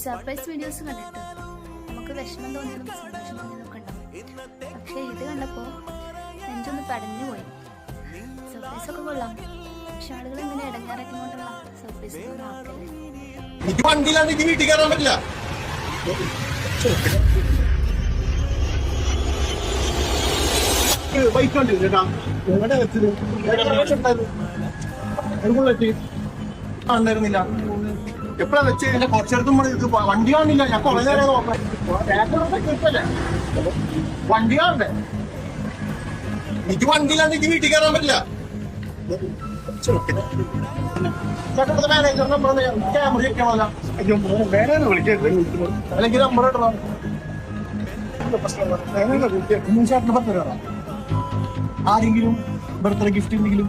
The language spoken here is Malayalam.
സർപ്രൈസ് വീഡിയോസ് കണ്ടിട്ട് നമുക്ക് വിഷമം തോന്നിയതും സന്തോഷം തോന്നിയതൊക്കെ ഉണ്ടാവും. പക്ഷെ ഇത് കണ്ടപ്പോൾ നെഞ്ചൊന്ന് തടഞ്ഞു പോയി. സർപ്രൈസ് ഒക്കെ കൊള്ളാം, പക്ഷെ ആളുകൾ ഇങ്ങനെ ഇടങ്ങാറാക്കിക്കൊണ്ടുള്ള സർപ്രൈസ് ഒന്നും ആക്കല്ലേ. വീട്ടിൽ കയറാൻ പറ്റില്ല. ഉണ്ടായിരുന്നില്ല. എപ്പഴാ വെച്ച് കുറച്ചെടുത്തും വണ്ടി കാണില്ല. ഞാൻ കുറെ നേരം വണ്ടി കാണണ്ടേ? എനിക്ക് വണ്ടിയില്ലാണ്ട് എനിക്ക് വീട്ടിൽ കയറാൻ പറ്റില്ല. മാനേജർ നമ്പർ ക്യാമറ വെക്കാമല്ല. അല്ലെങ്കിൽ നമ്പർ ഇടണം. ചേട്ടന് 10 രൂപ. ആരെങ്കിലും ബർത്ത്ഡേ ഗിഫ്റ്റ് എന്തെങ്കിലും